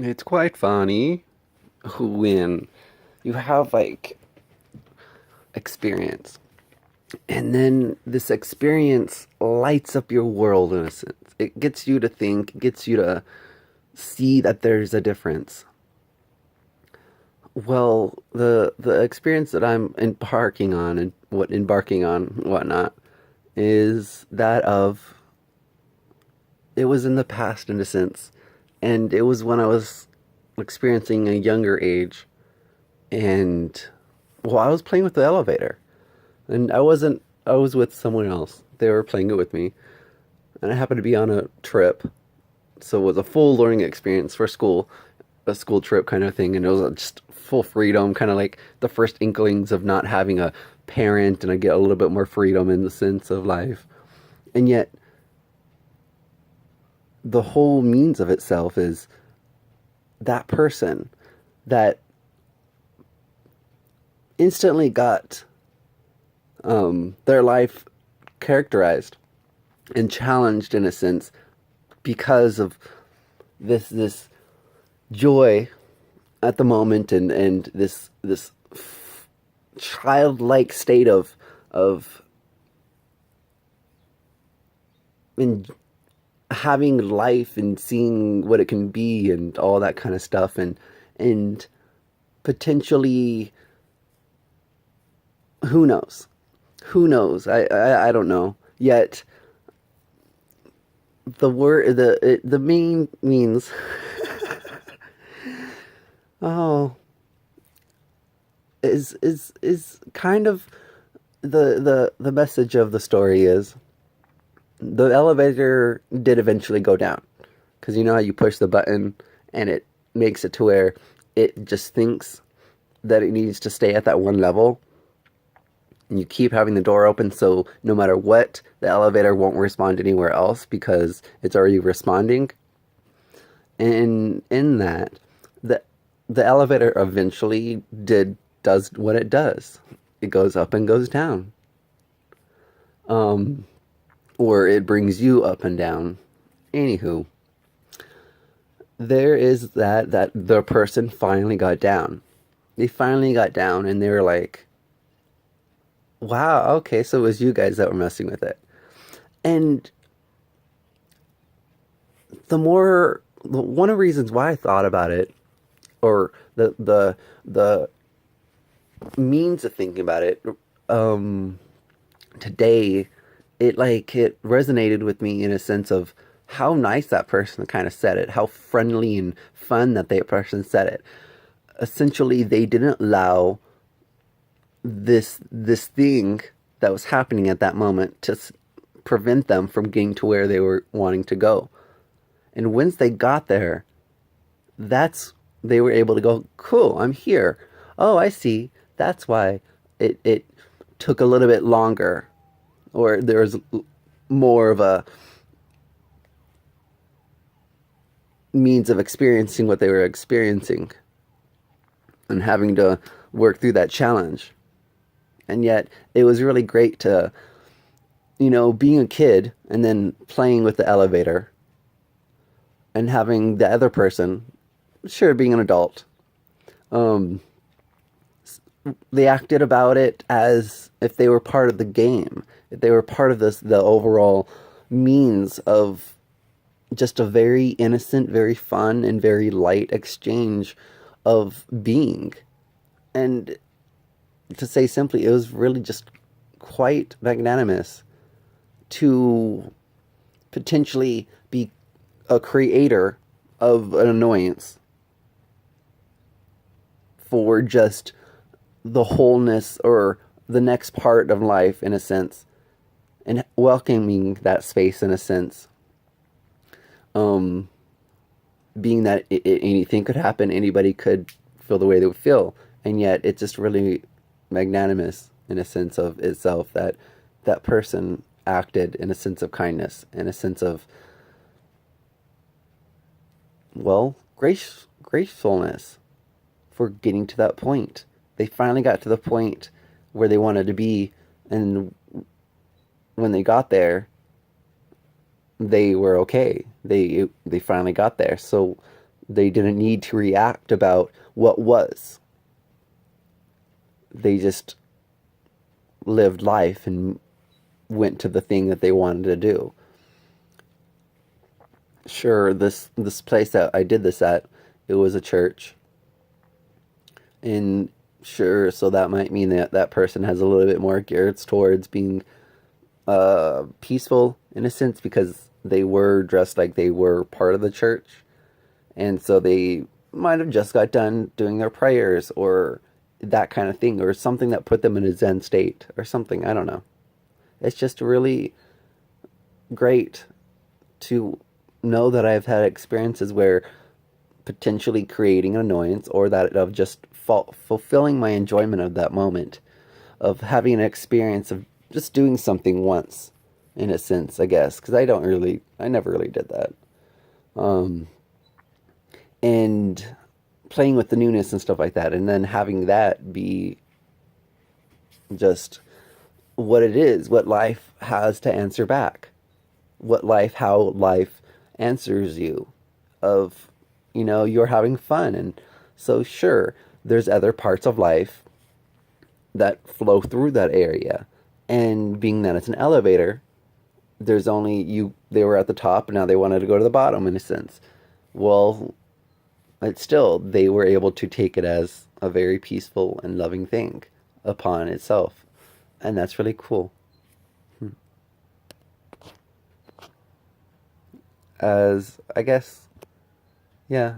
It's quite funny when you have like experience, and then this experience lights up your world in a sense. It gets you to think, gets you to see that there's a difference. Well, the experience that I'm embarking on whatnot is that of it was in the past in a sense, and it was when I was experiencing a younger age, and well, I was playing with the elevator, and I wasn't. I was with someone else. They were playing it with me, and I happened to be on a trip, so it was a full learning experience for school, a school trip kind of thing, and it was just full freedom, kind of like the first inklings of not having a parent, and I get a little bit more freedom in the sense of life, and yet the whole means of itself is that person that instantly got their life characterized and challenged in a sense because of this joy at the moment, and this childlike state of in having life and seeing what it can be and all that kind of stuff, and potentially, who knows, I don't know yet. The main means oh is kind of the message of the story is the elevator did eventually go down, because you know how you push the button and it makes it to where it just thinks that it needs to stay at that one level, and you keep having the door open, so no matter what, the elevator won't respond anywhere else because it's already responding. And in that, the the elevator eventually does what it does. It goes up and goes down. Um, or it brings you up and down. Anywho, there is that the person finally got down. They finally got down, and they were like, "Wow, okay, so it was you guys that were messing with it." And one of the reasons why I thought about it, or the means of thinking about it, um, today, it resonated with me in a sense of how nice that person kind of said it, how friendly and fun that that person said it. Essentially, they didn't allow this thing that was happening at that moment to prevent them from getting to where they were wanting to go. And once they got there, that's they were able to go, cool, I'm here. Oh, I see. That's why it took a little bit longer, or there was more of a means of experiencing what they were experiencing and having to work through that challenge. And yet, it was really great to, being a kid and then playing with the elevator and having the other person, sure, being an adult, um, they acted about it as if they were part of the game, if they were part of the overall means of just a very innocent, very fun, and very light exchange of being. And to say simply, it was really just quite magnanimous to potentially be a creator of an annoyance for just the wholeness or the next part of life in a sense, and welcoming that space in a sense. Um, Being that anything could happen, anybody could feel the way they would feel, and yet it's just really magnanimous in a sense of itself that that person acted in a sense of kindness, in a sense of, well, gracefulness for getting to that point. They finally got to the point where they wanted to be, and when they got there, they were okay. They finally got there. So They didn't need to react about what was. They just lived life and went to the thing that they wanted to do. Sure, this place that I did this at, it was a church, and sure, so that might mean that that person has a little bit more geared towards being peaceful in a sense because they were dressed like they were part of the church, and so they might have just got done doing their prayers or that kind of thing, or something that put them in a Zen state or something. I don't know. It's just really great to know that I've had experiences where potentially creating an annoyance or that of just fulfilling my enjoyment of that moment, of having an experience of just doing something once, in a sense, I guess, because I never really did that. Um, and playing with the newness and stuff like that, and then having that be just what it is, what life has to answer back, how life answers you, of, you're having fun. And so, sure, there's other parts of life that flow through that area. And being that it's an elevator, there's only you, they were at the top and now they wanted to go to the bottom in a sense. Well, it's still, they were able to take it as a very peaceful and loving thing upon itself. And that's really cool. As, I guess, yeah.